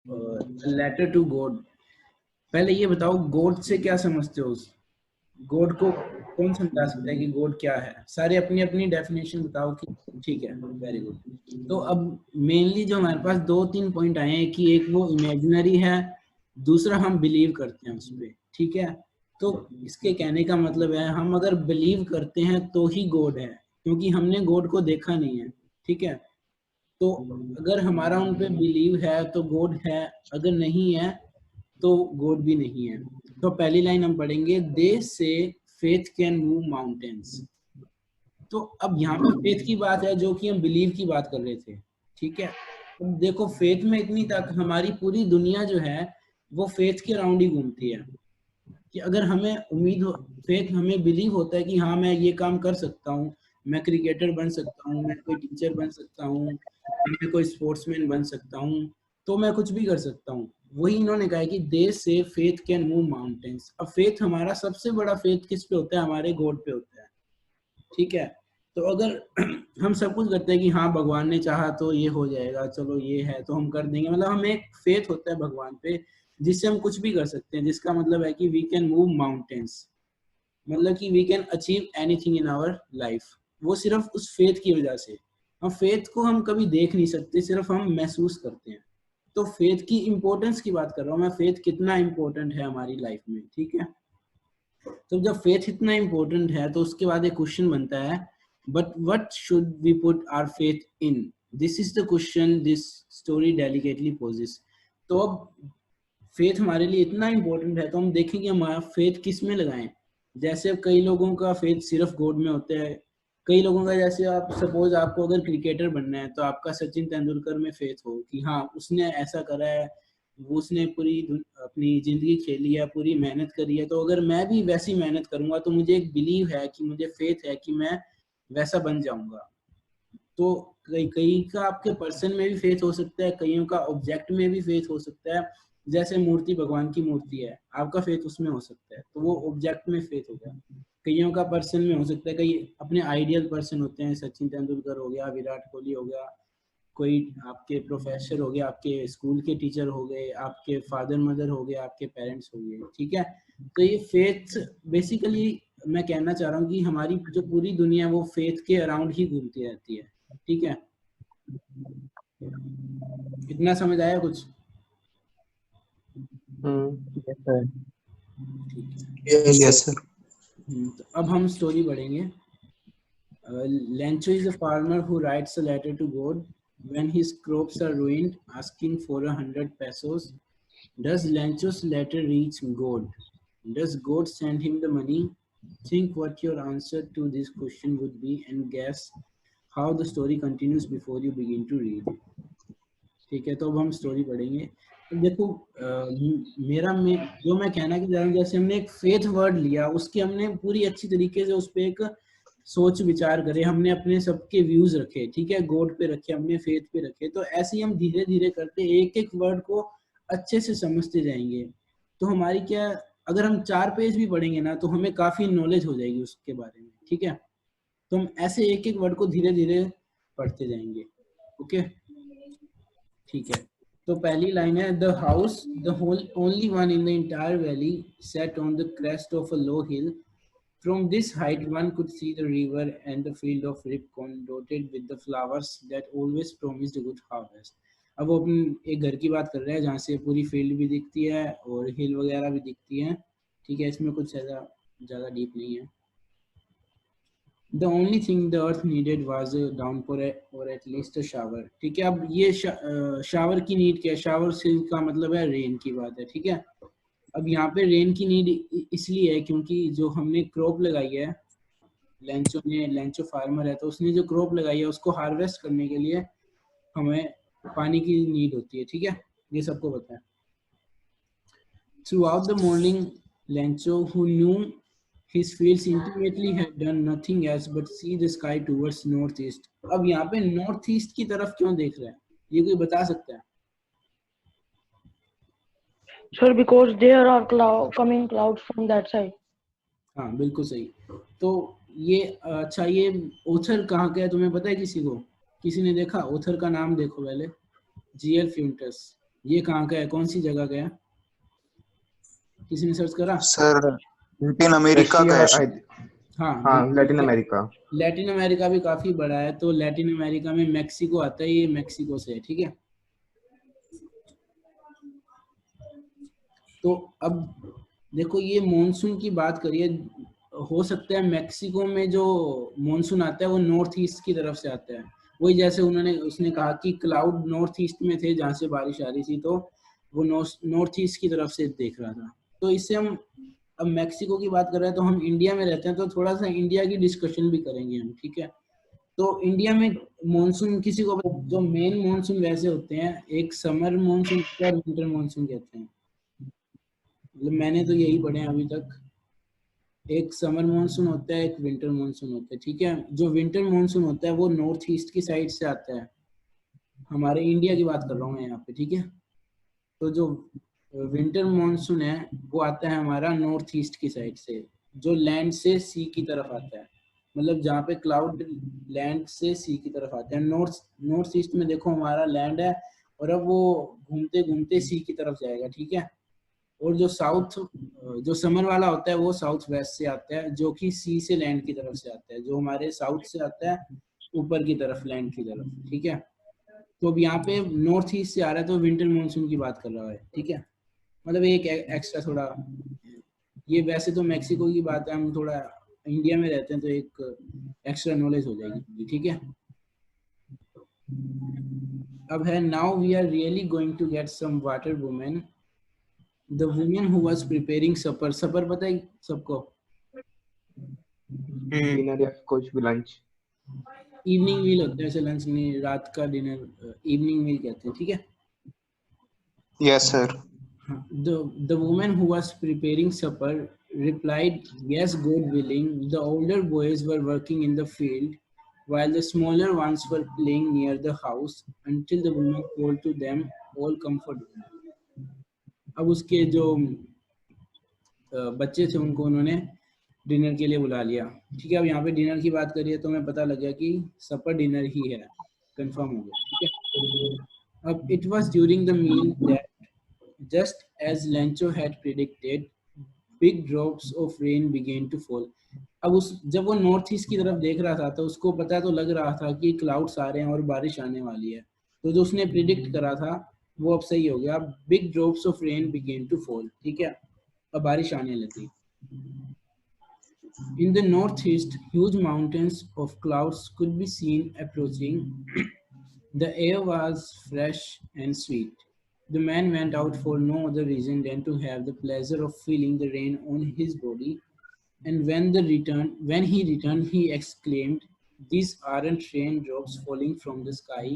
Letter to God. पहले ये बताओ गॉड से क्या समझते हो? गॉड को कौन समझा सकता है कि गॉड क्या है? सारे अपनी अपनी डेफिनेशन बताओ कि ठीक है, वेरी गुड। तो अब मेनली जो हमारे पास दो तीन पॉइंट आए हैं कि एक वो इमेजिनरी है, दूसरा हम बिलीव करते हैं उस पर, ठीक है। तो इसके कहने का मतलब है हम अगर बिलीव करते हैं तो ही गॉड है, क्योंकि हमने गॉड को देखा नहीं है, ठीक है। तो अगर हमारा उन पे बिलीव है तो गॉड है, अगर नहीं है तो गॉड भी नहीं है। तो पहली लाइन हम पढ़ेंगे, दे से फेथ कैन मूव माउंटेन्स। तो अब यहाँ पे फेथ की बात है जो कि हम बिलीव की बात कर रहे थे, ठीक है। अब देखो फेथ में इतनी तक हमारी पूरी दुनिया जो है वो फेथ के अराउंड ही घूमती है, कि अगर हमें उम्मीद हो, फेथ हमें बिलीव होता है कि हाँ मैं ये काम कर सकता हूँ, मैं क्रिकेटर बन सकता हूँ, मैं कोई टीचर बन सकता हूँ, मैं कोई स्पोर्ट्समैन बन सकता हूँ, तो मैं कुछ भी कर सकता हूँ। वही इन्होंने कहा है कि दे से फेथ कैन मूव माउंटेन्स। अब फेथ हमारा सबसे बड़ा फेथ किस पे होता है? हमारे गॉड पे होता है, ठीक है। तो अगर हम सब कुछ करते हैं कि हाँ भगवान ने चाहा तो ये हो जाएगा, चलो ये है तो हम कर देंगे, मतलब हमें एक फेथ होता है भगवान पे जिससे हम कुछ भी कर सकते हैं, जिसका मतलब है कि वी कैन मूव माउंटेन्स, मतलब कि we can achieve anything in our life. वो सिर्फ उस फेथ की वजह से। हम फेथ को हम कभी देख नहीं सकते, सिर्फ हम महसूस करते हैं। तो फेथ की इंपॉर्टेंस की बात कर रहा हूँ मैं, फेथ कितना इंपॉर्टेंट है हमारी लाइफ में, ठीक है। तो जब फेथ इतना इंपॉर्टेंट है तो उसके बाद एक क्वेश्चन बनता है, but what should we put our faith in? This is the question this story delicately poses. तो अब फेथ हमारे लिए इतना इंपॉर्टेंट है तो हम देखेंगे हमारा फेथ किस में लगाएं। जैसे कई लोगों का फेथ सिर्फ गॉड में होता है, कई लोगों का, जैसे आप सपोज आपको अगर क्रिकेटर बनना है तो आपका सचिन तेंदुलकर में फेथ हो कि हाँ उसने ऐसा करा है, वो उसने पूरी अपनी जिंदगी खेली है, पूरी मेहनत करी है, तो अगर मैं भी वैसी मेहनत करूंगा तो मुझे एक बिलीव है कि मुझे फेथ है कि मैं वैसा बन जाऊंगा। तो कई कई का आपके पर्सन में भी फेथ हो सकता है, कईयों का ऑब्जेक्ट में भी फेथ हो सकता है। जैसे मूर्ति, भगवान की मूर्ति है, आपका फेथ उसमें हो सकता है, तो वो ऑब्जेक्ट में फेथ हो गया। कईयों का पर्सन में हो सकता है, कई अपने आइडियल पर्सन होते हैं, सचिन तेंदुलकर हो गया, विराट कोहली हो गया, कोई आपके प्रोफेसर हो गया, आपके स्कूल के टीचर हो गए, आपके फादर मदर हो गए, आपके पेरेंट्स हो गए, ठीक है। तो ये फेथ बेसिकली मैं कहना चाह रहा हूँ कि हमारी जो पूरी दुनिया है वो फेथ के अराउंड ही घूमती रहती है, ठीक है। इतना समझ आया कुछ? yes sir. ठीक है। Yes, sir. तो अब हम स्टोरी पढ़ेंगे। Lencho is a farmer who writes a letter to God when his crops are ruined, asking for 100 pesos. Does Lencho's letter reach God? Does God send him the money? Think what your answer to this question would be and guess how the story continues before you begin to read. ठीक है, तो अब हम story पढ़ेंगे। तो देखो जो मैं कहना चाह रहा हूँ, जैसे हमने एक फेथ वर्ड लिया, उसके हमने पूरी अच्छी तरीके से उस पर एक सोच विचार करे, हमने अपने सबके व्यूज रखे, ठीक है, गॉड पे रखे, हमने फेथ पे रखे। तो ऐसे ही हम धीरे धीरे करते एक एक वर्ड को अच्छे से समझते जाएंगे। तो हमारी क्या, अगर हम 4 पेज भी पढ़ेंगे ना तो हमें काफी नॉलेज हो जाएगी उसके बारे में, ठीक है। तो हम ऐसे एक एक वर्ड को धीरे धीरे पढ़ते जाएंगे, ओके, ठीक है। तो पहली लाइन है, the house the whole only one in the entire valley set on the crest of a low hill. From this height, one could see the river and the field of Ripon dotted with the flowers that always promised a good harvest. अब वो अपने एक घर की बात कर रहे हैं जहाँ से पूरी फील्ड भी दिखती है और हिल वगैरह भी दिखती हैं, ठीक है। इसमें कुछ ज़्यादा डीप नहीं है। The only thing the earth needed was a downpour or at least a shower, ठीक है। अब ये शावर की नीड क्या है? शावर से का मतलब है रेन की बात है, ठीक है। अब यहाँ पे रेन की नीड इसलिए है क्योंकि जो हमने क्रॉप लगाई है, लेंचो फार्मर है, तो उसने जो क्रॉप लगाई है उसको हार्वेस्ट करने के लिए हमें पानी की नीड होती है, ठीक है, ये सबको पता है। Throughout the morning, Lencho, who knew his fields intimately, had done nothing else but see the sky towards northeast. अब यहाँ पे नॉर्थ ईस्ट की तरफ क्यों देख रहे हैं, ये कोई बता सकता है? Sir, because there are coming clouds from that side. हाँ बिल्कुल सही। तो ये अच्छा, ये ऑथर कहाँ का है तुम्हें पता है? किसी को, किसी ने देखा? ऑथर का नाम देखो पहले, जीएल फ्यूंटस। ये कहाँ का है, कौन सी जगह का है, किसी ने सर्च करा? सर लैटिन अमेरिका का रशिया, है। हाँ हाँ बिल्कुल। Latin America. लैटिन अमेरिका भी काफी बड़ा है, तो लैटिन अमेरिका में मेक्सिको आता है, ये मेक्सिको से है, ठीक है। तो अब देखो ये मॉनसून की बात करिए, हो सकता है मेक्सिको में जो मॉनसून आता है वो नॉर्थ ईस्ट की तरफ से आता है, वही जैसे उसने कहा कि क्लाउड नॉर्थ ईस्ट में थे जहाँ से बारिश आ रही थी, तो वो नॉर्थ ईस्ट की तरफ से देख रहा था। तो इससे हम अब मेक्सिको की बात कर रहे हैं, तो हम इंडिया में रहते हैं, तो थोड़ा सा इंडिया की डिस्कशन भी करेंगे हम, ठीक है। तो इंडिया में मॉनसून किसी को जो मेन मॉनसून वैसे होते हैं, एक समर मॉनसून और विंटर मॉनसून कहते हैं, मतलब मैंने तो यही पढ़े हैं अभी तक। एक समर मॉनसून होता है, एक विंटर मॉनसून होता है, ठीक है। जो विंटर मॉनसून होता है वो नॉर्थ ईस्ट की साइड से आता है, हमारे इंडिया की बात कर रहा हूँ मैं यहाँ पे, ठीक है। तो जो विंटर मॉनसून है वो आता है हमारा नॉर्थ ईस्ट की साइड से, जो लैंड से सी की तरफ आता है, मतलब जहाँ पे क्लाउड लैंड से सी की तरफ आते हैं। नॉर्थ ईस्ट में देखो हमारा लैंड है, और अब वो घूमते घूमते सी की तरफ जाएगा, ठीक है। और जो समर वाला होता है वो साउथ वेस्ट से आता है, जो कि सी से लैंड की तरफ से आता है, जो हमारे साउथ से आता है ऊपर की तरफ लैंड की तरफ, ठीक है। तो अब यहाँ पे नॉर्थ ईस्ट से आ रहा है, तो विंटर मानसून की बात कर रहा है, ठीक है। मतलब एक एक्स्ट्रा थोड़ा, ये वैसे तो मैक्सिको की बात है, हम थोड़ा इंडिया में रहते हैं तो एक एक्स्ट्रा नॉलेज हो जाएगी, ठीक है। अब है now we are really going to get some water women, the women who was preparing supper. Supper पता है सबको, डिनर या कुछ भी लंच। इवनिंग मील होता है, ऐसे लंच नहीं, रात का डिनर इवनिंग मील कहते हैं, ठीक है। Yes sir. The woman who was preparing supper replied, "Yes, God willing." The older boys were working in the field, while the smaller ones were playing near the house until the woman called to them, "All come for dinner." अब उसके जो बच्चे थे उनको उन्होंने dinner के लिए बुला लिया, ठीक है। अब यहाँ पे डिनर की बात करिए तो हमें पता लग गया कि सपर डिनर ही है, कंफर्म हो गया, ठीक है। अब it was during the meal that, just as Lancho had predicted, big drops of rain began to fall. अब जब वो नॉर्थ ईस्ट की तरफ देख रहा था तो उसको पता तो लग रहा था कि क्लाउड्स आ रहे हैं और बारिश आने वाली है, तो जो उसने प्रिडिक्ट करा था वो अब सही हो गया। Big drops of rain began to fall, ठीक है, अब बारिश आने लगी। In the northeast, huge mountains of clouds could be seen approaching. The air was fresh and sweet. The man went out for no other reason than to have the pleasure of feeling the rain on his body. And when he returned, he exclaimed, "These aren't raindrops falling from the sky.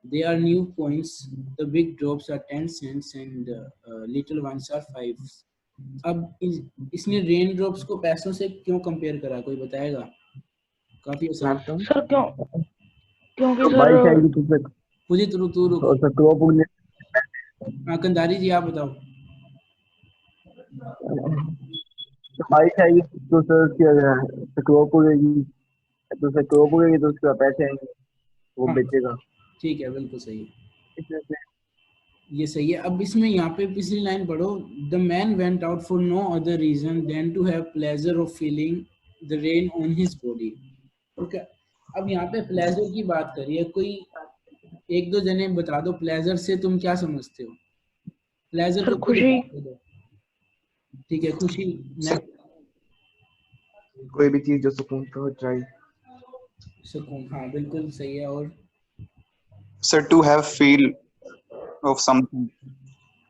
They are new coins. The big drops are 10 cents and little ones are 5." अब इसने rain drops को पैसों से क्यों compare करा, कोई बताएगा? काफी आसान। सर क्यों? क्योंकि तो सर बारिश आएगी तो फिर मुझे तू रुक। तो सर क्रॉप उगने। हाँ कंधारी जी आप बताओ। तो बारिश आएगी तो सर उसकी क्रॉप उगेगी, तो सर क्रॉप उगेगी तो उसके पैसे आएंगे, वो हाँ, बेचेगा। ठीक है, बिल्कुल सही है, इसमें ये सही है। अब इसमें यहाँ पे पिछली लाइन पढ़ो, the man went out for no other reason than to have pleasure of feeling the rain on his body. Okay, अब यहाँ पे प्लेजर की बात करिए, कोई एक दो जने बता दो प्लेजर से तुम क्या समझते हो? प्लेजर सर को खुशी। ठीक है, खुशी। कोई भी चीज जो सुकून पहुंचाए। सुकून, हाँ बिल्कुल सही है। और sir to have feel of something.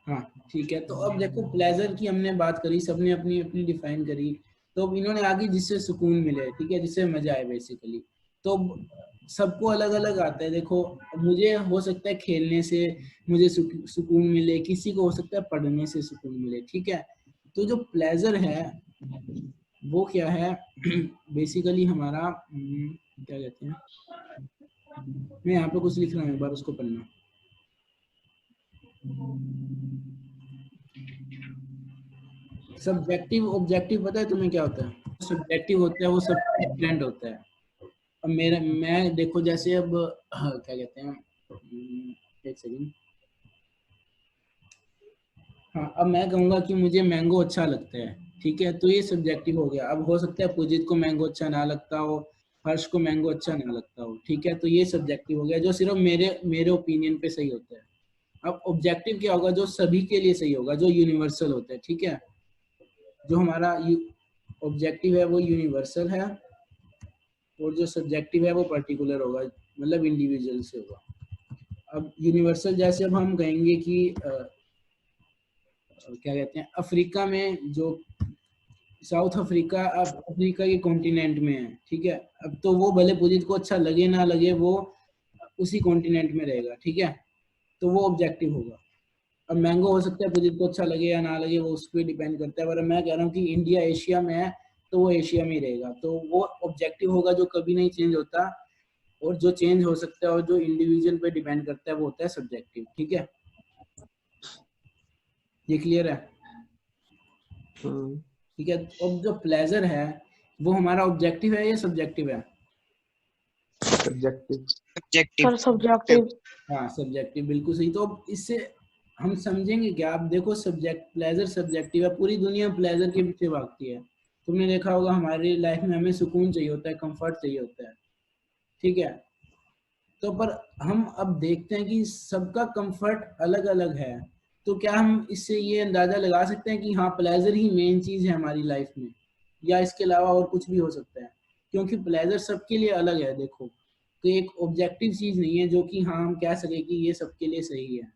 हाँ ठीक है, तो अब देखो प्लेजर की हमने बात करी, सबने अपनी अपनी डिफाइन करी, तो अब इन्होंने आगे जिससे सुकून मिले, ठीक है, जिससे मजा आए बेसिकली, तो सबको अलग अलग आता है। देखो मुझे हो सकता है खेलने से मुझे सुकून मिले, किसी को हो सकता है पढ़ने से सुकून मिले, ठीक है। तो जो प्लेजर है वो क्या है बेसिकली हमारा क्या कहते हैं, मैं यहाँ पे कुछ लिख रहा हूँ, एक बार उसको पढ़ना। सब्जेक्टिव ऑब्जेक्टिव पता है तुम्हें क्या होता है? सब्जेक्टिव होता है वो सब डिफरेंट होता है। अब मैं देखो जैसे अब क्या कहते हैं, एक सेकंड, हाँ, अब मैं कहूँगा कि मुझे मैंगो अच्छा लगता है, ठीक है, तो ये सब्जेक्टिव हो गया। अब हो सकता है पुजीत को मैंगो अच्छा ना लगता हो, हर्ष को मैंगो अच्छा ना लगता हो, ठीक है, तो ये सब्जेक्टिव हो गया जो सिर्फ मेरे मेरे ओपिनियन पे सही होता है। अब ऑब्जेक्टिव क्या होगा, जो सभी के लिए सही होगा, जो यूनिवर्सल होता है, ठीक है, जो हमारा ऑब्जेक्टिव है वो यूनिवर्सल है, और जो सब्जेक्टिव है वो पर्टिकुलर होगा, मतलब इंडिविजुअल से होगा। अब यूनिवर्सल जैसे अब हम कहेंगे कि क्या कहते हैं, अफ्रीका में जो साउथ अफ्रीका, अब अफ्रीका के कॉन्टिनेंट में है, ठीक है, अब तो वो भले पुजीत को अच्छा लगे ना लगे, वो उसी कॉन्टिनेंट में रहेगा, ठीक है, तो वो ऑब्जेक्टिव होगा। अब मैंगो हो सकता है पुजीत को अच्छा लगे या ना लगे, वो उस पर डिपेंड करता है, पर मैं कह रहा हूँ कि इंडिया एशिया में है तो वो एशिया में ही रहेगा, तो वो ऑब्जेक्टिव होगा जो कभी नहीं चेंज होता। और जो चेंज हो सकता है और जो इंडिविजुअल पे डिपेंड करता है वो होता है सब्जेक्टिव, ठीक है, ये क्लियर है? ठीक है, अब जो प्लेजर है वो हमारा ऑब्जेक्टिव है या सब्जेक्टिव है? सब्जेक्टिव। Subjective. Sir subjective. हाँ, सब्जेक्टिव, बिल्कुल सही। तो अब इससे हम समझेंगे क्या, आप देखो, सब्जेक्ट प्लेजर सब्जेक्टिव है, पूरी दुनिया प्लेजर के पीछे भागती है। तुमने देखा होगा हमारी लाइफ में हमें सुकून चाहिए होता है, कंफर्ट चाहिए होता है, ठीक है, तो पर हम अब देखते हैं कि सबका कंफर्ट अलग अलग है। तो क्या हम इससे ये अंदाजा लगा सकते हैं कि हाँ, प्लेजर ही मेन चीज है हमारी लाइफ में, या इसके अलावा और कुछ भी हो सकता है? क्योंकि प्लेजर सबके लिए अलग है, देखो, तो एक ऑब्जेक्टिव चीज नहीं है जो कि हाँ हम कह सके कि ये सबके लिए सही है।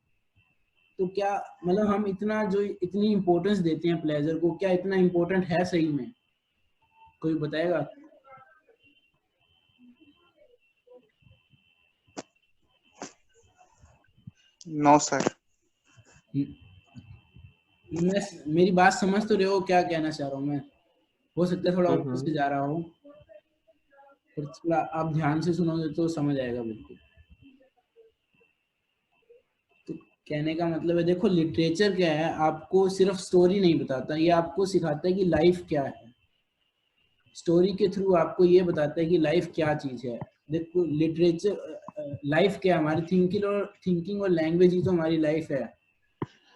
तो क्या मतलब हम इतना जो इतनी इम्पोर्टेंस देते हैं प्लेजर को, क्या इतना इम्पोर्टेंट है सही में? कोई बताएगा? No, sir. मैं मेरी बात समझ तो रहे हो क्या कहना चाह रहा हूँ मैं? हो सकता है थोड़ा ऊपर से जा रहा हूँ, पर थोड़ा आप ध्यान से सुनोगे तो समझ आएगा बिल्कुल। तो कहने का मतलब है, देखो, लिटरेचर क्या है, आपको सिर्फ स्टोरी नहीं बताता, ये आपको सिखाता है कि लाइफ क्या है। स्टोरी के थ्रू आपको ये बताता है कि लाइफ क्या चीज है। देखो, लिटरेचर लाइफ क्या है, हमारी थिंकिंग और लैंग्वेज ही तो हमारी लाइफ है।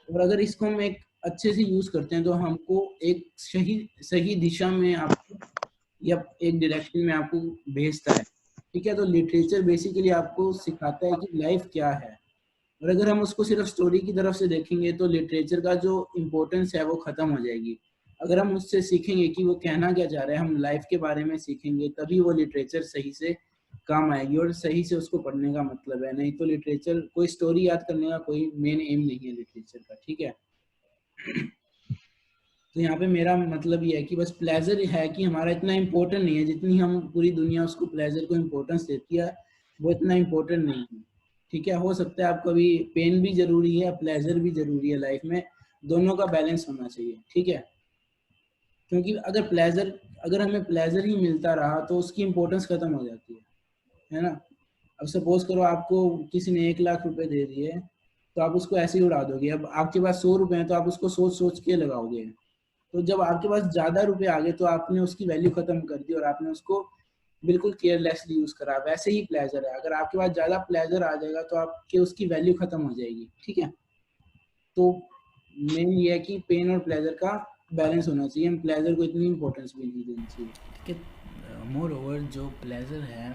और अगर इसको हम एक अच्छे से यूज करते हैं तो हमको एक सही सही दिशा में आपको, या एक डायरेक्शन में आपको भेजता है, ठीक है। तो लिटरेचर बेसिकली आपको सिखाता है कि लाइफ क्या है। और अगर हम उसको सिर्फ स्टोरी की तरफ से देखेंगे तो लिटरेचर का जो इम्पोर्टेंस है वो खत्म हो जाएगी। अगर हम उससे सीखेंगे कि वो कहना क्या चाह रहा है, हम लाइफ के बारे में सीखेंगे, तभी वो लिटरेचर सही से काम आएगी और सही से उसको पढ़ने का मतलब है। नहीं तो लिटरेचर, कोई स्टोरी याद करने का कोई मेन एम नहीं है लिटरेचर का, ठीक है। तो यहाँ पे मेरा मतलब ये है कि बस प्लेजर है कि हमारा इतना इम्पोर्टेंट नहीं है, जितनी हम पूरी दुनिया उसको प्लेजर को इम्पोर्टेंस देती है वो इतना इम्पोर्टेंट नहीं है, ठीक है। हो सकता है आप कभी, पेन भी जरूरी है, प्लेजर भी जरूरी है लाइफ में, दोनों का बैलेंस होना चाहिए, ठीक है। क्योंकि अगर हमें प्लेजर ही मिलता रहा तो उसकी इम्पोर्टेंस खत्म हो जाती है ना। अब सपोज करो आपको किसी ने 1 लाख रुपए दे दिए, तो आप उसको ऐसे ही उड़ा दोगे। अब आपके पास 100 रुपए हैं तो आप उसको सोच सोच के लगाओगे। तो जब आपके पास ज्यादा रुपए आ गए तो आपने उसकी वैल्यू खत्म कर दी और आपने उसको बिल्कुल केयरलेसली यूज करा। वैसे ही प्लेजर है, अगर आपके पास ज्यादा प्लेजर आ जाएगा तो आपके उसकी वैल्यू खत्म हो जाएगी, ठीक है। तो मेन ये है कि पेन और प्लेजर का बैलेंस होना चाहिए, हम प्लेजर को इतनी इंपॉर्टेंस भी नहीं देनी चाहिए, ठीक है। मोर ओवर जो प्लेजर है,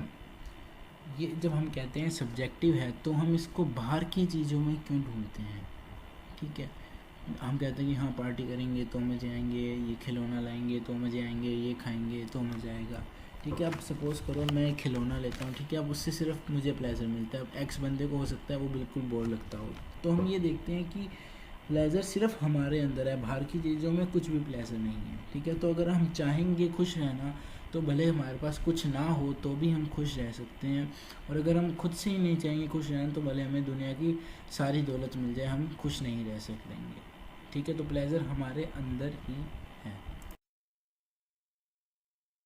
ये जब हम कहते हैं सब्जेक्टिव है तो हम इसको बाहर की चीज़ों में क्यों ढूंढते हैं, ठीक है। हम कहते हैं कि हाँ, पार्टी करेंगे तो मज़े आएंगे, ये खिलौना लाएंगे तो मज़े आएंगे, ये खाएंगे तो मज़ा आएगा, ठीक है। अब सपोज़ करो मैं एक खिलौना लेता हूँ, ठीक है, अब उससे सिर्फ मुझे प्लेजर मिलता है। अब एक्स बंदे को हो सकता है वो बिल्कुल बोर लगता हो। तो हम ये देखते हैं कि प्लेजर सिर्फ हमारे अंदर है, बाहर की चीज़ों में कुछ भी प्लेजर नहीं है, ठीक है। तो अगर हम चाहेंगे खुश रहना तो भले हमारे पास कुछ ना हो तो भी हम खुश रह सकते हैं। और अगर हम खुद से ही नहीं चाहेंगे खुश रहना तो भले हमें दुनिया की सारी दौलत मिल जाए, हम खुश नहीं रह सकेंगे, ठीक है। तो प्लेजर हमारे अंदर ही है।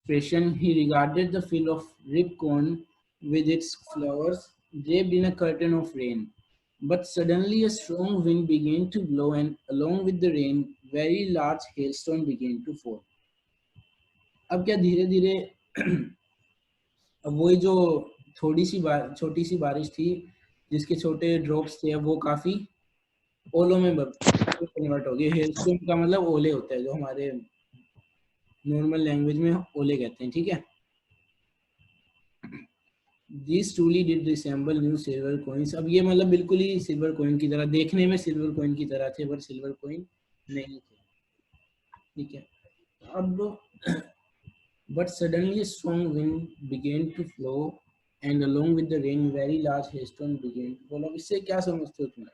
He regarded the field of Ripcorn with its flowers draped in a curtain of rain. But suddenly a strong wind began to blow, and along with the rain, very large hailstone began to fall. अब क्या, धीरे धीरे अब वही जो छोटी सी बारिश थी जिसके छोटे ड्रॉप्स थे, अब वो काफी ओलों में कन्वर्ट हो गई। हेलस्टॉर्म का मतलब ओले होता है, जो हमारे नॉर्मल लैंग्वेज में ओले कहते हैं, ठीक है। These truly did resemble new silver coins। अब ये मतलब बिल्कुल ही सिल्वर कॉइन की तरह, देखने में सिल्वर कॉइन की तरह थे, पर सिल्वर कॉइन नहीं थे, ठीक है। अब but suddenly a strong wind began to flow and along with the rain very large hailstone began to fall। अब इससे क्या समझते हो तुम?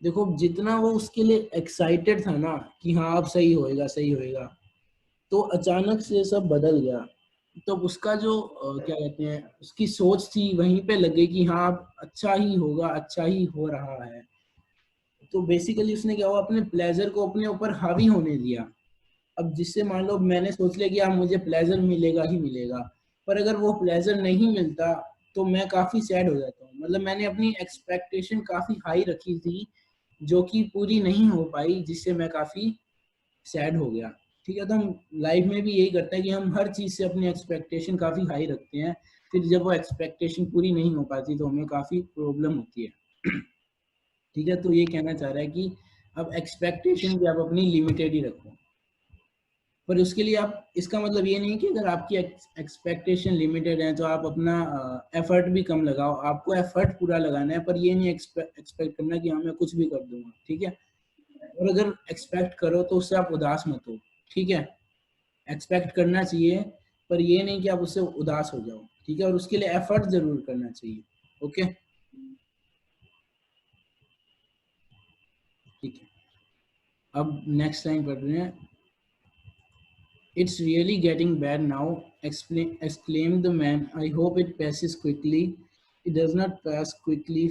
देखो जितना वो उसके लिए एक्साइटेड था ना कि हाँ अब सही होएगा सही होएगा, तो अचानक से सब बदल गया। तो उसका जो क्या कहते हैं, उसकी सोच थी वहीं पे लग गई कि हाँ अब अच्छा ही होगा, अच्छा ही हो रहा है। तो बेसिकली उसने क्या हुआ, अपने प्लेजर को अपने ऊपर हावी होने दिया। अब जिससे मान लो मैंने सोच लिया कि हाँ मुझे प्लेजर मिलेगा ही मिलेगा, पर अगर वो प्लेजर नहीं मिलता तो मैं काफ़ी सैड हो जाता हूँ। मतलब मैंने अपनी एक्सपेक्टेशन काफ़ी हाई रखी थी जो कि पूरी नहीं हो पाई, जिससे मैं काफ़ी सैड हो गया, ठीक है। तो हम लाइफ में भी यही करते हैं कि हम हर चीज़ से अपनी एक्सपेक्टेशन काफ़ी हाई रखते हैं, फिर जब वो एक्सपेक्टेशन पूरी नहीं हो पाती तो हमें काफ़ी प्रॉब्लम होती है, ठीक है। तो ये कहना चाह रहा है कि अब एक्सपेक्टेशन भी आप अपनी लिमिटेड ही रखो, पर उसके लिए आप, इसका मतलब ये नहीं कि अगर आपकी एक्सपेक्टेशन लिमिटेड है तो आप अपना एफर्ट भी कम लगाओ। आपको एफर्ट पूरा लगाना है, पर ये नहीं एक्सपेक्ट करना कि हाँ मैं कुछ भी कर दूंगा, ठीक है। और अगर एक्सपेक्ट करो तो उससे आप उदास मत हो, ठीक है। एक्सपेक्ट करना चाहिए, पर ये नहीं कि आप उससे उदास हो जाओ, ठीक है। और उसके लिए एफर्ट जरूर करना चाहिए, ओके, ठीक है। अब नेक्स्ट लाइन पढ़ रहे हैं। It's really getting bad now, exclaimed the man. I hope it passes quickly. It does not pass quickly.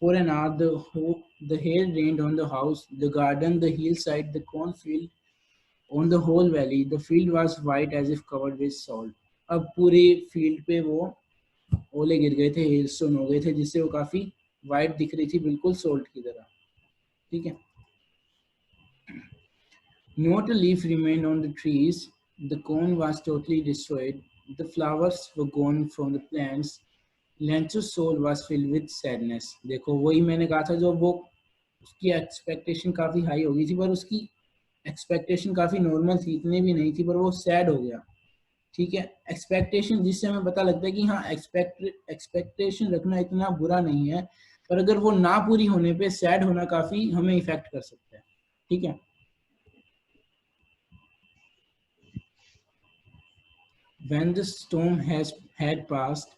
For an hour, the hail rained on the house, the garden, the hillside, the cornfield, on the whole valley. The field was white as if covered with salt. अब पूरे field पे वो ओले गिर गए थे, hailstone हो गए थे, जिससे वो काफी वाइट दिख रही थी, बिल्कुल सोल्ट की तरह, ठीक है। Not a leaf remained on the trees. The corn was totally destroyed. The flowers were gone from the plants. Lencho's soul was filled with sadness। देखो वही मैंने कहा था, जो वो उसकी एक्सपेक्टेशन काफ़ी हाई हो गई थी, पर उसकी एक्सपेक्टेशन काफ़ी नॉर्मल थी, इतनी भी नहीं थी, पर वो सैड हो गया, ठीक है। एक्सपेक्टेशन जिससे हमें पता लगता है कि हाँ एक्सपेक्टेशन रखना इतना बुरा नहीं है, पर अगर वो ना पूरी होने पे सैड होना काफ़ी हमें इफेक्ट कर सकता है, ठीक है। When the storm had passed,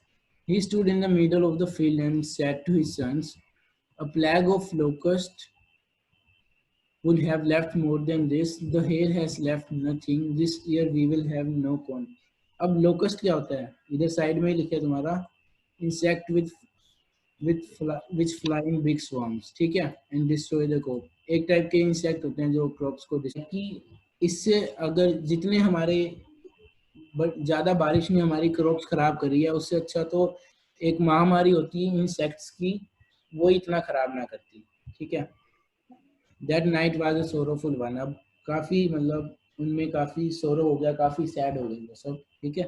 he stood in the middle of the field and said to his sons, "A plague of locusts would have left more than this. The hail has left nothing. This year we will have no corn." अब locust क्या होता है? इधर side में ही लिखा है तुम्हारा, insect which fly in big swarms, ठीक है, and destroy the crop। एक टाइप के इंसेक्ट होते हैं जो क्रॉप्स को कि इससे अगर जितने हमारे बट ज़्यादा बारिश ने हमारी क्रॉप्स खराब करी है, उससे अच्छा तो एक महामारी होती है इंसेक्ट्स की, वो इतना खराब ना करती, ठीक है। That night was a sorrowful one. अब काफ़ी मतलब उनमें काफ़ी सोरो हो गया, काफ़ी सैड हो गई वो सब, ठीक है,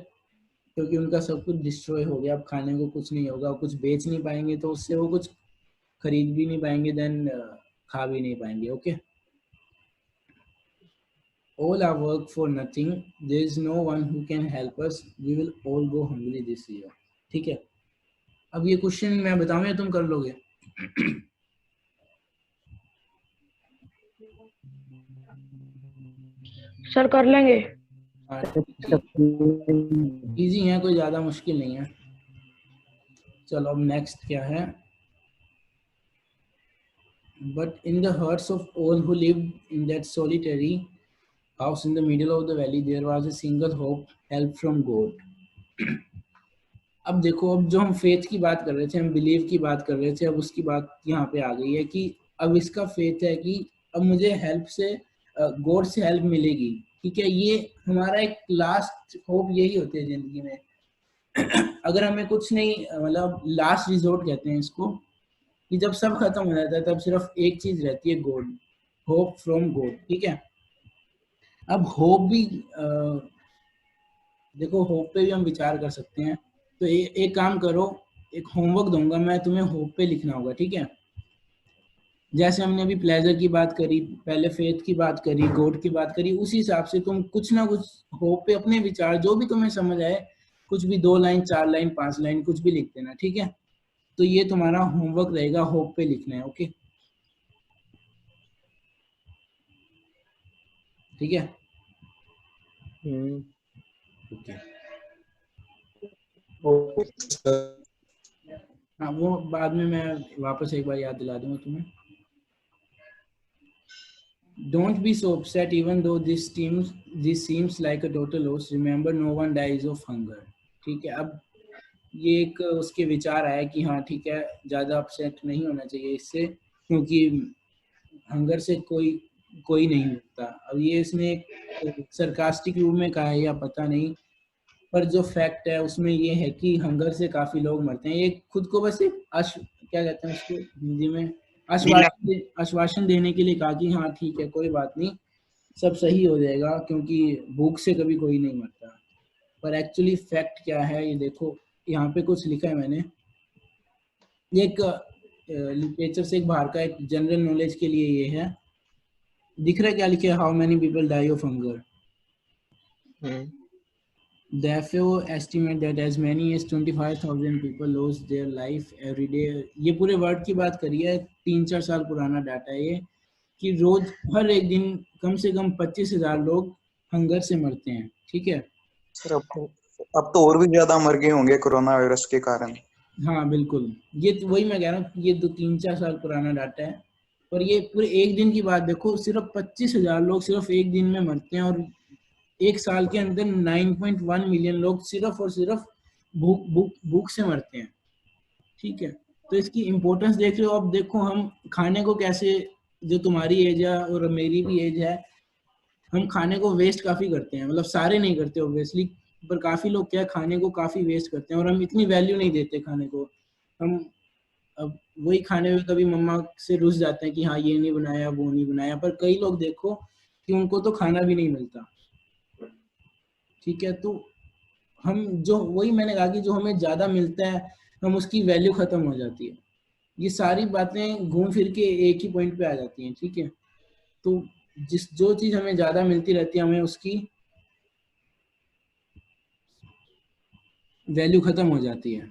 क्योंकि उनका सब कुछ डिस्ट्रॉय हो गया। अब खाने को कुछ नहीं होगा, कुछ बेच नहीं पाएंगे तो उससे वो कुछ खरीद भी नहीं पाएंगे, देन खा भी नहीं पाएंगे, okay. All our work for nothing. There is no one who can help us. We will all go hungry this year, ठीक है। अब ये क्वेश्चन मैं बताऊं या तुम कर लोगे? सर कर लेंगे। इजी है, कोई ज्यादा मुश्किल नहीं है। चलो अब नेक्स्ट क्या है। But in the hearts of all who lived in that solitary house in the middle of the valley, there was a single hope, help from God। अब देखो, अब जो हम फेथ की बात कर रहे थे, हम बिलीव की बात कर रहे थे, अब उसकी बात यहाँ पे आ गई है कि अब इसका फेथ है कि अब मुझे हेल्प से, गॉड से हेल्प मिलेगी, ठीक है। ये हमारा एक लास्ट होप यही होती है जिंदगी में। अगर हमें कुछ नहीं, मतलब लास्ट रिजोर्ट कहते हैं इसको, कि जब सब खत्म हो जाता है तब सिर्फ एक चीज रहती है, गॉड, होप फ्रॉम गॉड, ठीक है। अब होप भी देखो, होप पे भी हम विचार कर सकते हैं। तो एक काम करो, एक होमवर्क दूंगा मैं तुम्हें, होप पे लिखना होगा, ठीक है। जैसे हमने अभी प्लेजर की बात करी, पहले फेथ की बात करी, गॉड की बात करी, उसी हिसाब से तुम कुछ ना कुछ होप पे अपने विचार जो भी तुम्हें समझ आए, कुछ भी 2 लाइन 4 लाइन 5 लाइन कुछ भी लिख देना, ठीक है। तो ये तुम्हारा होमवर्क रहेगा, होप पे लिखना है, ओके ठीक है। ओके हाँ, वो बाद में मैं वापस एक बार याद दिला दूंगा तुम्हें। Don't be so upset even though this seems like a total loss. Remember, no one dies of hunger. ठीक है, अब ये एक उसके विचार आया कि हाँ ठीक है, ज़्यादा अपसेट नहीं होना चाहिए इससे, क्योंकि हंगर से कोई कोई नहीं मिलता। अब ये इसने एक सरकास्टिक रूप में कहा है या पता नहीं, पर जो फैक्ट है उसमें ये है कि हंगर से काफ़ी लोग मरते हैं। ये खुद को बस एक क्या कहते हैं उसको हिंदी में, आश्वासन देने के लिए कहा कि हाँ ठीक है, कोई बात नहीं, सब सही हो जाएगा, क्योंकि भूख से कभी कोई नहीं मरता। पर एक्चुअली फैक्ट क्या है ये देखो, यहाँ पे कुछ लिखा है मैंने, ये एक लिटरेचर से एक बाहर का एक जनरल नॉलेज के लिए ये है, दिख रहा है क्या लिखे, how many people die of hunger. The FAO estimate that as many as 25,000 people lose their life every day. ये पूरे वर्ल्ड की बात करी है, 3-4 साल पुराना डाटा है ये, कि रोज हर एक दिन कम से कम 25,000 लोग हंगर से मरते हैं, ठीक है। सर अब तो और भी ज्यादा मर गए होंगे कोरोना वायरस के कारण। हाँ बिल्कुल, ये तो वही मैं कह रहा हूँ, ये 3-4 साल पुराना डाटा है, पर ये पूरे एक दिन की बात देखो, सिर्फ 25,000 लोग सिर्फ एक दिन में मरते हैं, और एक साल के अंदर 9.1 मिलियन लोग सिर्फ और सिर्फ भूख से मरते हैं, ठीक है। तो इसकी इम्पोर्टेंस देख रहे हो। अब देखो हम खाने को कैसे, जो तुम्हारी एज है और मेरी भी एज है, हम खाने को वेस्ट काफ़ी करते हैं, मतलब सारे नहीं करते ऑब्वियसली, पर काफ़ी लोग क्या खाने को काफ़ी वेस्ट करते हैं, और हम इतनी वैल्यू नहीं देते खाने को। हम अब वही खाने में कभी मम्मा से रुस जाते हैं कि हाँ ये नहीं बनाया वो नहीं बनाया, पर कई लोग देखो कि उनको तो खाना भी नहीं मिलता, ठीक है। तो हम जो, वही मैंने कहा कि जो हमें ज़्यादा मिलता है हम उसकी वैल्यू ख़त्म हो जाती है। ये सारी बातें घूम फिर के एक ही पॉइंट पे आ जाती हैं, ठीक है। तो जो चीज़ हमें ज़्यादा मिलती रहती है हमें उसकी वैल्यू ख़त्म हो जाती है।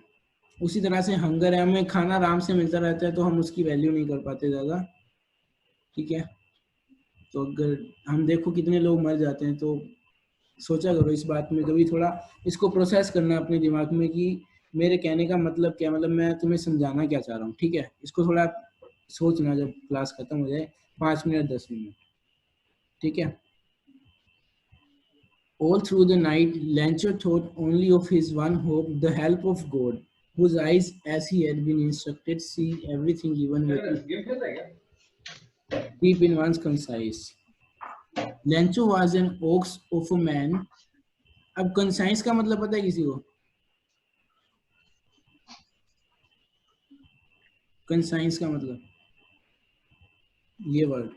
उसी तरह से हंगर है, हमें खाना आराम से मिलता रहता है तो हम उसकी वैल्यू नहीं कर पाते ज़्यादा, ठीक है। तो अगर हम देखो कितने लोग मर जाते हैं, तो सोचा करो इस बात में, कभी थोड़ा इसको प्रोसेस करना अपने दिमाग में कि मेरे कहने का मतलब क्या, मतलब मैं तुम्हें समझाना क्या चाह रहा हूँ, ठीक है। इसको थोड़ा सोचना जब क्लास खत्म हो जाए, 5 मिनट 10 मिनट, ठीक है। All through the night, Lancho thought only of his one hope, the help of God, whose eyes, as he had been instructed, see everything, even deep in one's conscience. Lancho was an ox of a man. अब conscience का मतलब पता है किसी को? Conscience का मतलब ये वर्ड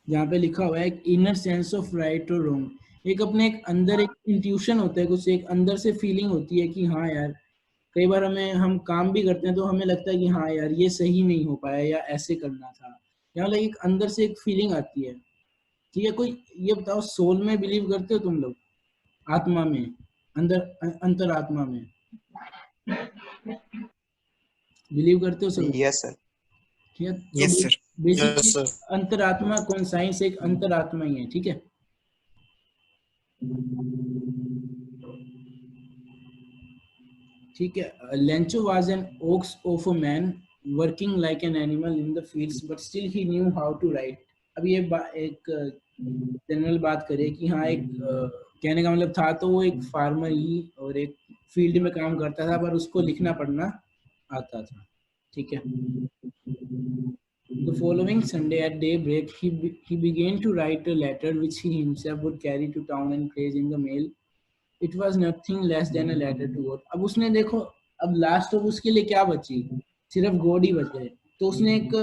यहाँ पे लिखा हुआ है, एक इनर सेंस ऑफ राइट और रॉन्ग, एक अपने एक अंदर एक इंट्यूशन होता है, कुछ एक अंदर से फीलिंग होती है कि हाँ यार, कई बार हम काम भी करते हैं तो हमें लगता है कि हाँ यार ये सही नहीं हो पाया या ऐसे करना था, या मतलब एक अंदर से एक फीलिंग आती है, ठीक है। कोई ये बताओ, सोल में बिलीव करते हो तुम लोग? आत्मा में, अंदर अंतर आत्मा में बिलीव करते हो सब? Yes sir. ठीक है, तो यस सर। बेसिकली अंतरात्मा कॉन्साइंस एक अंतरात्मा ही है, ठीक है। ठीक है, Lencho was an ox of a man working like an animal in the fields but still he knew how to write. अब ये एक जनरल बात करें कि हाँ एक कहने का मतलब था, तो वो एक फार्मर ही और एक फील्ड में काम करता था, पर उसको लिखना पढ़ना आता था, ठीक है। The following Sunday at daybreak, he began to write a letter which he himself would carry to town and place in the mail. It was nothing less than a letter to God. अब उसने देखो, अब last of उसके लिए क्या बची, सिर्फ God ही बचे, तो उसने एक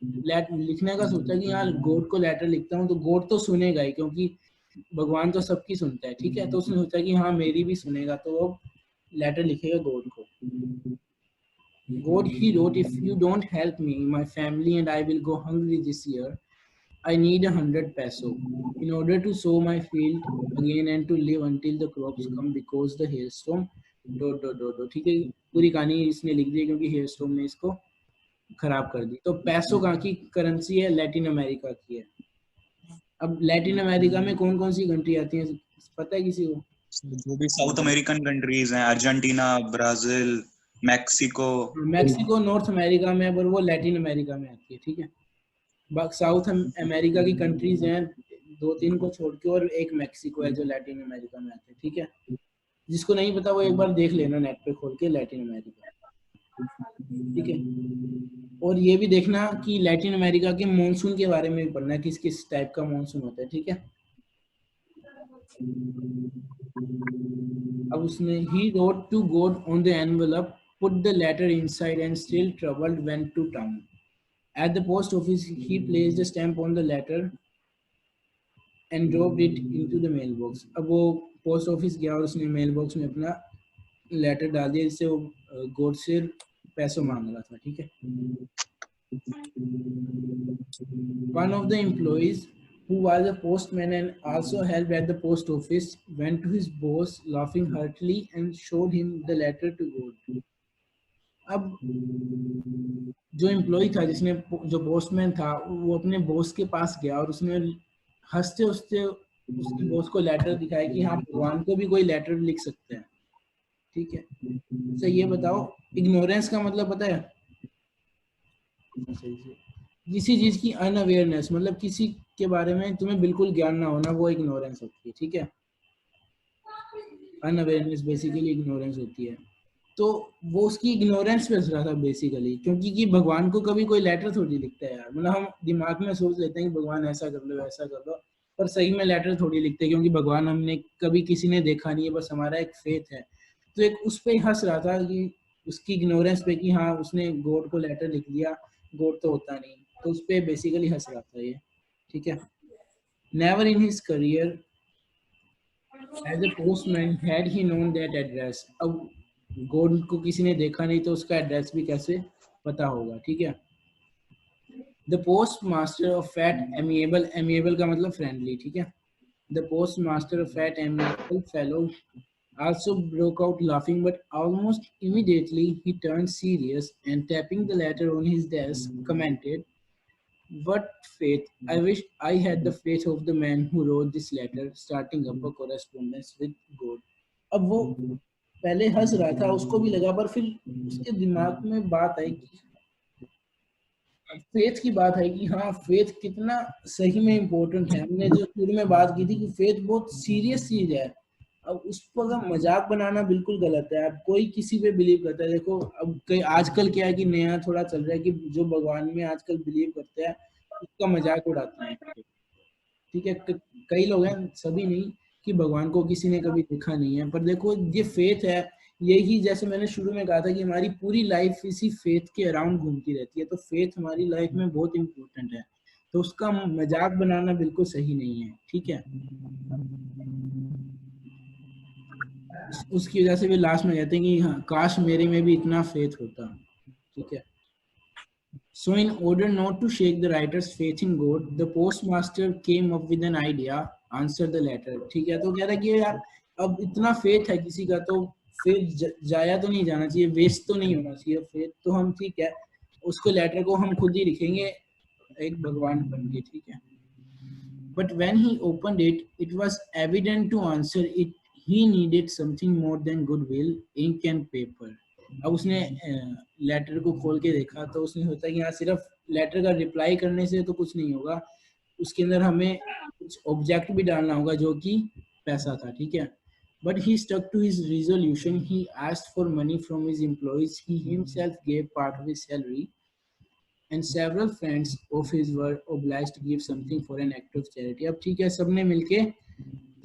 लिखने का सोचा कि हाँ गॉड को लेटर लिखता हूँ, तो गॉड तो सुनेगा ही, क्योंकि भगवान तो सबकी सुनता है, ठीक है। तो उसने सोचा कि हाँ मेरी भी सुनेगा, तो वो लेटर लिखेगा गॉड को। God, he wrote, if you don't help me, my family and I will go hungry this year. I need 100 peso in order to sow my field again and to live until the crops come because the hailstorm dot ठीक है। पूरी कहानी इसने लिख दी क्योंकि हेयरस्टॉर्म ने इसको खराब कर दी। तो पैसो कहाँ की करेंसी है? लैटिन अमेरिका की है। अब लैटिन अमेरिका में कौन कौन सी कंट्री आती है पता है किसी को? जो भी साउथ अमेरिकन कंट्रीज हैं, Argentina, Brazil, Mexico. Mexico north America में, पर वो लैटिन अमेरिका में आती है, ठीक है। साउथ अमेरिका की कंट्रीज हैं 2-3 को छोड़ के, और एक मैक्सिको है जो लैटिन अमेरिका में आते हैं, ठीक है। जिसको नहीं पता वो एक बार देख लेना नेट पे खोल के लैटिन अमेरिका, ठीक है। और ये भी देखना कि लैटिन अमेरिका के मॉनसून के बारे में भी पढ़ना है, किस किस टाइप का मॉनसून होता है, ठीक है। अब उसने he wrote to God on the envelope, put the letter inside and still troubled went to town. At the post office he placed a stamp on the letter and dropped it into the mailbox. अब वो post office गया और उसने mail box में अपना letter डाल दिया, जिससे वो गॉड से पैसा मांग रहा था, ठीक है। One of the employees, who was a postman and also helped at the post office, went to his boss laughing heartily and showed him the letter to God. अब जो एम्प्लॉय था, जिसने जो पोस्टमैन था, वो अपने बॉस के पास गया और उसने हंसते हंसते उसके बॉस को लेटर दिखाया कि हाँ, भगवान को भी कोई लेटर लिख सकते हैं, ठीक है। तो ये बताओ इग्नोरेंस का मतलब पता है? किसी चीज की अनअवेयरनेस, मतलब किसी के बारे में तुम्हें बिल्कुल ज्ञान ना होना, वो इग्नोरेंस होती है, ठीक है। अनअवेयरनेस बेसिकली इग्नोरेंस होती है। तो वो उसकी इग्नोरेंस पे हंस रहा था बेसिकली, क्योंकि कि भगवान को कभी कोई लेटर थोड़ी लिखता है यार। मतलब हम दिमाग में सोच लेते हैं कि भगवान ऐसा कर लो वैसा कर लो, पर सही में लेटर थोड़ी लिखते हैं, क्योंकि भगवान हमने कभी किसी ने देखा नहीं है, बस हमारा एक फेथ है। तो एक उस पे हंस रहा था कि उसकी इग्नोरेंस पे, कि हाँ उसने गॉड को लेटर लिख दिया, गॉड तो होता नहीं, तो उस पे बेसिकली हंस रहा था ये, ठीक है। Never in his career as a postman had he known that address. अब गॉड को किसी ने देखा नहीं, तो उसका एड्रेस भी कैसे पता होगा, ठीक है। The post master of fat amiable, amiable का मतलब फ्रेंडली, ठीक है। The post master of fat amiable fellow also broke out laughing, but almost immediately he turned serious and tapping the letter on his desk commented, what faith! I wish I had the faith of the man who wrote this letter, starting up a correspondence with God. अब वो पहले हंस रहा था, उसको भी लगा, पर फिर उसके दिमाग में बात आई कि फेथ की बात है कि हाँ फेथ कितना सही में इम्पोर्टेंट है। हमने जो शुरू में बात की थी कि फेथ बहुत सीरियस चीज है। अब उस पर मजाक बनाना बिल्कुल गलत है। अब कोई किसी पे बिलीव करता है, देखो अब कई आजकल क्या है कि नया थोड़ा चल रहा है कि जो भगवान में आजकल बिलीव करते हैं उसका मजाक उड़ाते हैं, ठीक है। कई लोग हैं, सभी नहीं, कि भगवान को किसी ने कभी देखा नहीं है, पर देखो ये फेथ है। यही जैसे मैंने शुरू में कहा था कि हमारी पूरी लाइफ इसी फेथ के अराउंड घूमती रहती है, तो फेथ हमारी लाइफ में बहुत इम्पोर्टेंट है, तो उसका मजाक बनाना बिल्कुल सही नहीं है, ठीक है। उसकी वजह से भी लास्ट में कहते हैं कि हाँ, काश मेरे में भी इतना फेथ होता, ठीक है। So in order not to shake the writer's faith in God, the postmaster came up with an idea, answer the letter, ठीक है। तो कह रहा है कि यार अब इतना फेथ है किसी का, तो फेथ जाया तो नहीं जाना चाहिए, वेस्ट तो नहीं होना चाहिए फेथ, तो हम ठीक है उसको लेटर को हम खुद ही लिखेंगे एक भगवान बन के, ठीक है। But when he opened it, it was evident to answer it he needed something more than goodwill, ink and paper. अब उसने लेटर को खोल के देखा तो उसने सोचा कि हाँ सिर्फ लेटर का रिप्लाई करने से तो कुछ नहीं होगा, उसके अंदर हमें कुछ ऑब्जेक्ट भी डालना होगा जो कि पैसा था, ठीक है। But he stuck to his resolution. He asked for money from his employees. He himself gave part of his salary, and several friends of his were obliged to give something for an act of charity. अब ठीक है, सबने मिलके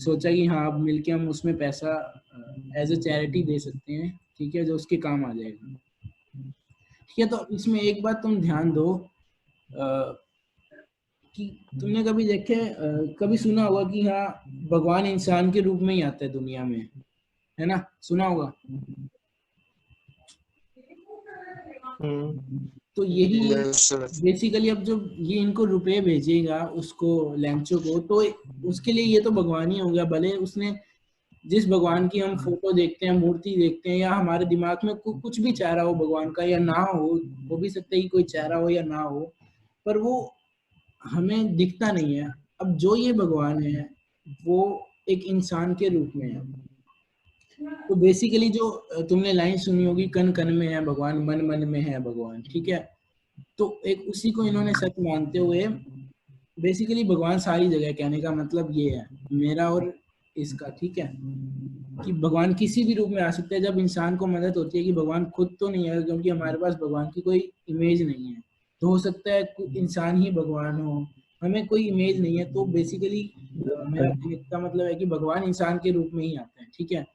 सोचा कि हाँ अब मिलके हम उसमें पैसा एज अ चैरिटी दे सकते हैं, ठीक है, जो उसके काम आ जाएगा, ठीक है। तो इसमें एक बात तुम ध्यान दो कि तुमने कभी देखे कभी सुना होगा कि हाँ भगवान इंसान के रूप में ही आता है दुनिया में, है ना, सुना होगा। तो यही Yes, sir. बेसिकली अब जब ये इनको रुपए भेजेगा उसको लैंचो को, तो उसके लिए ये तो भगवान ही हो गया। भले उसने जिस भगवान की हम फोटो देखते हैं, मूर्ति देखते हैं, या हमारे दिमाग में कुछ भी चेहरा हो भगवान का या ना हो, वो भी सकता है कि कोई चेहरा हो या ना हो, पर वो हमें दिखता नहीं है। अब जो ये भगवान है वो एक इंसान के रूप में है। तो बेसिकली जो तुमने लाइन सुनी होगी, कन कन में है भगवान, मन मन में है भगवान, ठीक है। तो एक उसी को इन्होंने सच मानते हुए बेसिकली भगवान सारी जगह, कहने का मतलब ये है मेरा और इसका, ठीक है, कि भगवान किसी भी रूप में आ सकता है। जब इंसान को मदद होती है कि भगवान खुद तो नहीं है, क्योंकि हमारे पास भगवान की कोई इमेज नहीं है, तो हो सकता है इंसान ही भगवान हो, हमें कोई इमेज नहीं है। तो बेसिकली मेरा कहने का मतलब है कि भगवान इंसान के रूप में ही आते हैं, ठीक है।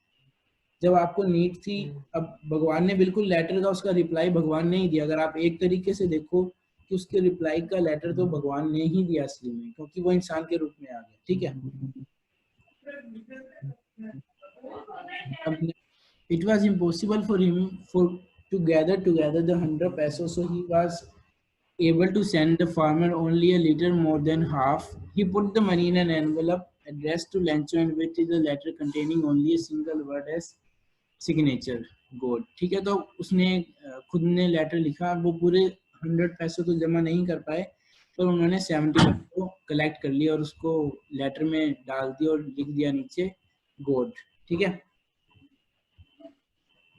जब आपको नीड थी, अब भगवान ने बिल्कुल लेटर का उसका रिप्लाई भगवान ने ही दिया। अगर आप एक तरीके से देखो कि उसके रिप्लाई का लेटर तो भगवान ने ही दिया असली में, क्योंकि वो इंसान के रूप में आ गया, ठीक है। It was impossible for him to gather together the 100 pesos, so he was able to send the farmer only a little more than half. He put the money in an envelope addressed to Lancho and with the letter containing only a single word as signature God, ठीक है। तो उसने खुद ने letter लिखा, वो पूरे 100 पैसे तो जमा नहीं कर पाए, पर उन्होंने 70 को कलेक्ट कर लिया और उसको लेटर में डाल दिया और लिख दिया नीचे गॉड, ठीक है।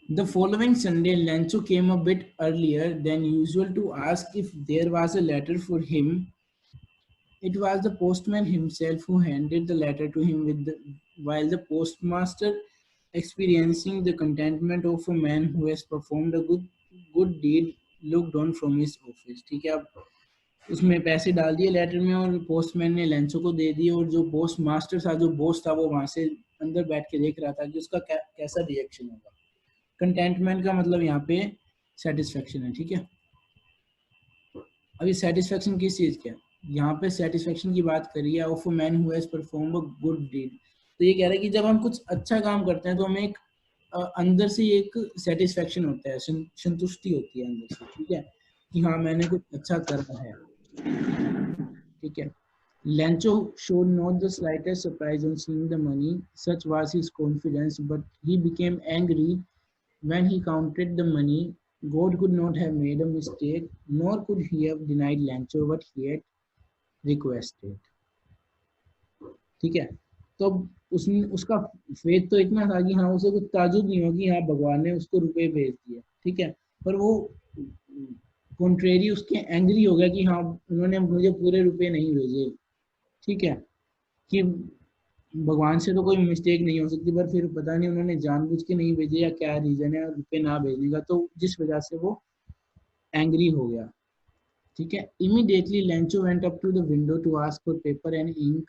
The following Sunday, Lancho came a bit earlier than usual to ask if there was a letter for him. It was the postman himself who handed the letter to him while the postmaster, experiencing the contentment of a man who has performed a good deed, looked on from his office, ठीक है। अब उसमें पैसे डाल दिए letter में और postman ने लैंचो को दे दिए, और जो पोस्ट मास्टर था, जो बॉस था, वो वहां से अंदर बैठ के देख रहा था कि उसका कैसा रिएक्शन होगा। कंटेंटमेंट का मतलब यहाँ पे सेटिस्फेक्शन है, ठीक है। अभी सेटिस्फेक्शन किस चीज का है, यहाँ पे सेटिस्फेक्शन की बात करी है, of a man who has performed a good deed. तो ये कह रहा है कि जब हम कुछ अच्छा काम करते हैं तो हमें एक अंदर से एक सेटिस्फेक्शन होता है, संतुष्टि होती है अंदर से, ठीक है, कि हाँ मैंने कुछ अच्छा करा है, ठीक है। Lancho showed not the slightest surprise on seeing the money, such was his confidence, but he became angry when he counted the money. God could not have made a mistake, nor could he have denied Lancho what he had requested, ठीक है। तो उसने उसका faith तो इतना था कि हाँ उसे कुछ ताजुब नहीं होगी, हाँ भगवान ने उसको रुपए भेज दिए, ठीक है। पर वो कॉन्ट्रेरी उसके एंग्री हो गया कि हाँ उन्होंने मुझे पूरे रुपए नहीं भेजे, ठीक है, कि भगवान से तो कोई मिस्टेक नहीं हो सकती, पर फिर पता नहीं उन्होंने जानबूझ के नहीं भेजे या क्या रीजन है रुपए ना भेजने का, तो जिस वजह से वो एंग्री हो गया, ठीक है। Immediately Lancho went up to the window to ask for paper and ink.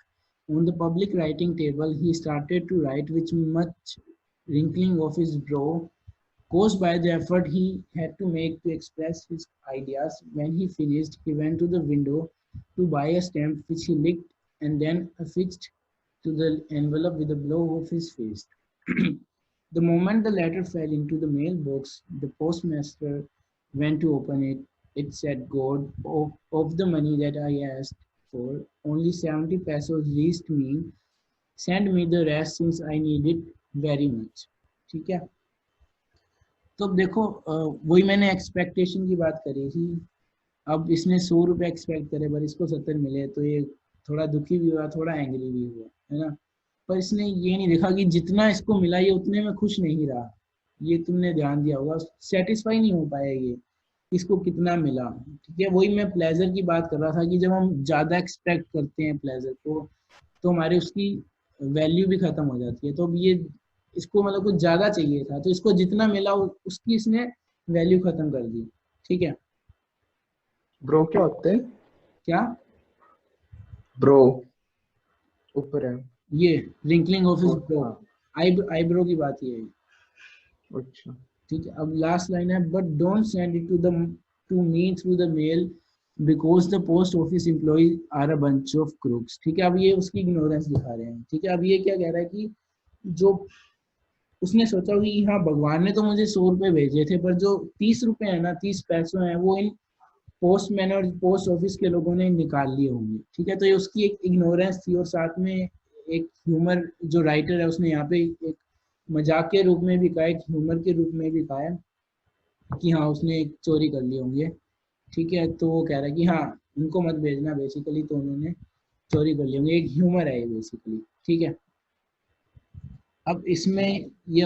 On the public writing table, he started to write with much wrinkling of his brow, caused by the effort he had to make to express his ideas. When he finished, he went to the window to buy a stamp, which he licked and then affixed to the envelope with a blow of his fist. The moment the letter fell into the mailbox, the postmaster went to open it. It said, God, of the money that I asked for, only 70 pesos reached me. Send me the rest since I need it very much. ठीक है। तो अब देखो वही मैंने expectation की बात करी थी। अब इसने 100 रुपये एक्सपेक्ट करे, पर इसको 70 मिले, तो ये थोड़ा दुखी भी हुआ, थोड़ा एंग्री भी हुआ, है ना। पर इसने ये नहीं देखा कि जितना इसको मिला ये उतने में खुश नहीं रहा। ये तुमने ध्यान दिया होगा, सेटिस्फाई नहीं हो पाया ये, इसको कितना मिला, ठीक है। वही मैं प्लेजर की बात कर रहा था कि जब हम ज्यादा एक्सपेक्ट करते हैं प्लेजर को, तो हमारे उसकी वैल्यू भी खत्म हो जाती है। तो अब ये इसको मतलब कुछ ज्यादा चाहिए था, तो इसको जितना मिला उसकी इसने वैल्यू खत्म कर दी, ठीक है। ब्रो क्या होते हैं? क्या ब्रो ऊपर है ये wrinkling of his brow, eyebrow की बात ये है, अच्छा ठीक है। अब लास्ट लाइन है, but don't send it to me through the mail because the post office employees are a bunch of crooks, ठीक है। अब ये उसकी इग्नोरेंस दिखा रहे हैं, ठीक है। अब ये क्या कह रहा है कि जो उसने सोचा कि हाँ भगवान ने तो मुझे 100 रुपये भेजे थे, पर जो 30 रुपये है ना, 30 पैसों है, वो इन पोस्टमैन और पोस्ट ऑफिस के लोगों ने निकाल लिए होंगे। ठीक है, तो ये उसकी एक इग्नोरेंस थी, और साथ में एक ह्यूमर, जो राइटर है उसने यहाँ पे एक मजाक के रूप में भी कहा, एक ह्यूमर के रूप में भी कहा है कि हाँ उसने एक चोरी कर ली होंगे। ठीक है, तो वो कह रहा है कि हाँ उनको मत भेजना, बेसिकली तो उन्होंने चोरी कर ली होंगी, एक ह्यूमर है ये बेसिकली। ठीक है, अब इसमें ये